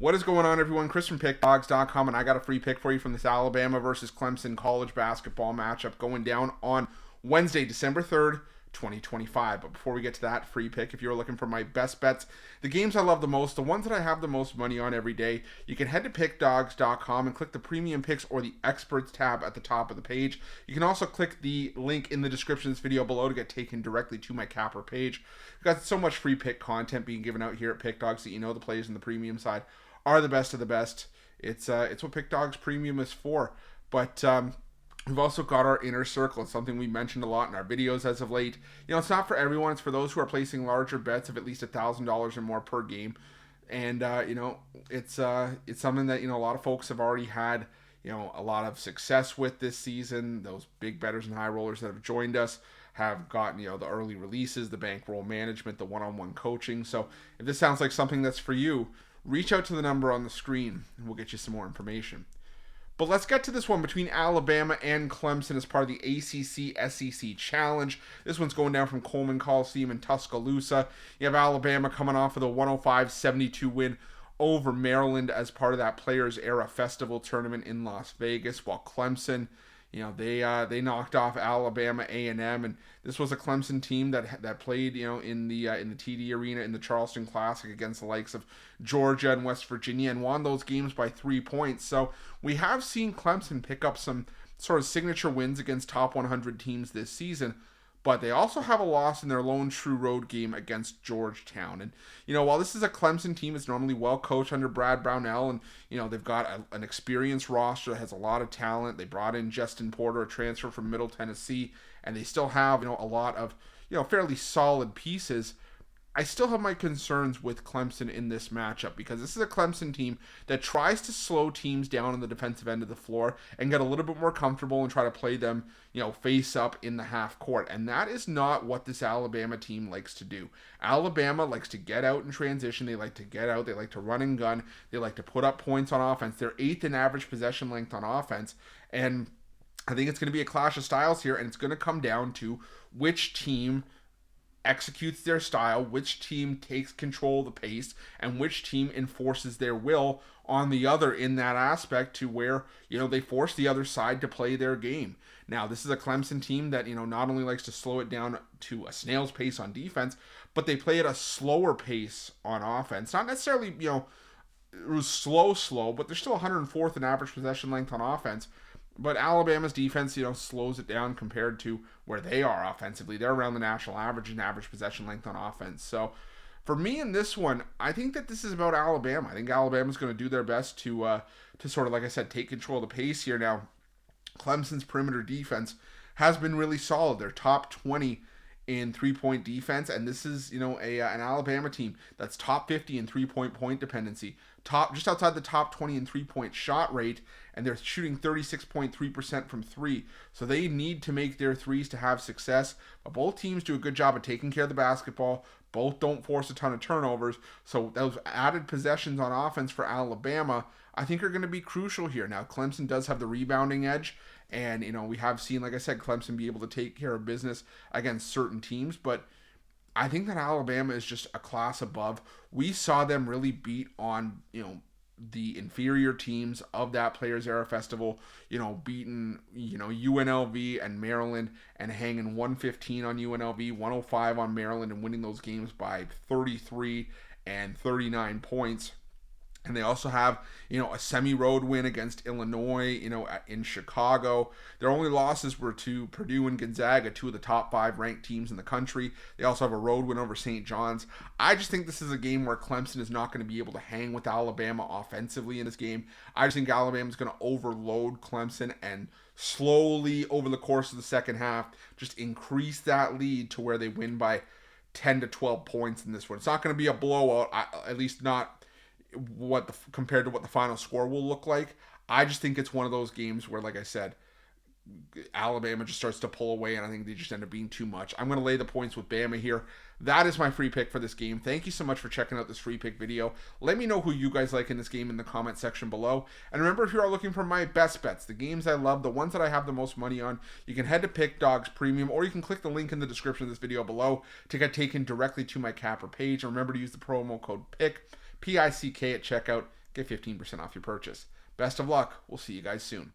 What is going on, everyone? Chris from Pickdawgz.com, and I got a free pick for you from this Alabama versus Clemson college basketball matchup going down on Wednesday, December 3rd, 2025. But before we get to that free pick, if you're looking for my best bets, the games I love the most, the ones that I have the most money on every day, you can head to Pickdawgz.com and click the premium picks or the experts tab at the top of the page. You can also click the link in the description of this video below to get taken directly to my capper page. We've got so much free pick content being given out here at Pickdawgz that you know the plays on the premium side are the best of the best. It's what Pickdawgz Premium is for. But we've also got our inner circle. It's something we mentioned a lot in our videos as of late. You know, it's not for everyone. It's for those who are placing larger bets of at least $1,000 or more per game. And it's something that a lot of folks have already had a lot of success with this season. Those big bettors and high rollers that have joined us have gotten the early releases, the bankroll management, the one-on-one coaching. So if this sounds like something that's for you, reach out to the number on the screen and we'll get you some more information. But let's get to this one between Alabama and Clemson as part of the ACC SEC Challenge. This one's going down from Coleman Coliseum in Tuscaloosa. You have Alabama coming off of the 105-72 win over Maryland as part of that Players Era Festival tournament in Las Vegas, while Clemson, they knocked off Alabama A&M, and this was a Clemson team that played in the TD Arena in the Charleston Classic against the likes of Georgia and West Virginia and won those games by 3 points. So we have seen Clemson pick up some sort of signature wins against top 100 teams this season, but they also have a loss in their lone true road game against Georgetown. And, while this is a Clemson team that's normally well coached under Brad Brownell, and, they've got an experienced roster that has a lot of talent. They brought in Justin Porter, a transfer from Middle Tennessee, and they still have, a lot of, fairly solid pieces. I still have my concerns with Clemson in this matchup because this is a Clemson team that tries to slow teams down on the defensive end of the floor and get a little bit more comfortable and try to play them, face up in the half court. And that is not what this Alabama team likes to do. Alabama likes to get out in transition. They like to get out. They like to run and gun. They like to put up points on offense. They're 8th in average possession length on offense. And I think it's going to be a clash of styles here, and it's going to come down to which team executes their style, which team takes control of the pace, and which team enforces their will on the other in that aspect to where, they force the other side to play their game. Now, this is a Clemson team that, not only likes to slow it down to a snail's pace on defense, but they play at a slower pace on offense. Not necessarily, slow, but they're still 104th in average possession length on offense. But Alabama's defense, slows it down compared to where they are offensively. They're around the national average in average possession length on offense. So for me in this one, I think that this is about Alabama. I think Alabama's going to do their best to sort of, like I said, take control of the pace here. Now, Clemson's perimeter defense has been really solid. They're top 20 in three-point defense, and this is, an Alabama team that's top 50 in three-point dependency, just outside the top 20 in three-point shot rate, and they're shooting 36.3% from three. So they need to make their threes to have success. But both teams do a good job of taking care of the basketball. Both don't force a ton of turnovers. So those added possessions on offense for Alabama, I think, are going to be crucial here. Now, Clemson does have the rebounding edge, and, we have seen, like I said, Clemson be able to take care of business against certain teams, but I think that Alabama is just a class above. We saw them really beat on, the inferior teams of that Players Era Festival, beating, UNLV and Maryland and hanging 115 on UNLV, 105 on Maryland, and winning those games by 33 and 39 points. And they also have, a semi-road win against Illinois, in Chicago. Their only losses were to Purdue and Gonzaga, two of the top 5 ranked teams in the country. They also have a road win over St. John's. I just think this is a game where Clemson is not going to be able to hang with Alabama offensively in this game. I just think Alabama is going to overload Clemson and slowly, over the course of the second half, just increase that lead to where they win by 10 to 12 points in this one. It's not going to be a blowout, at least not compared to what the final score will look like. I just think it's one of those games where, like I said, Alabama just starts to pull away, and I think they just end up being too much. I'm going to lay the points with Bama here. That is my free pick for this game. Thank you so much for checking out this free pick video. Let me know who you guys like in this game in the comment section below. And remember, if you are looking for my best bets, the games I love, the ones that I have the most money on, you can head to Pickdawgz Premium, or you can click the link in the description of this video below to get taken directly to my capper page. And remember to use the promo code PICK, PICK at checkout. get 15% off your purchase. Best of luck. We'll see you guys soon.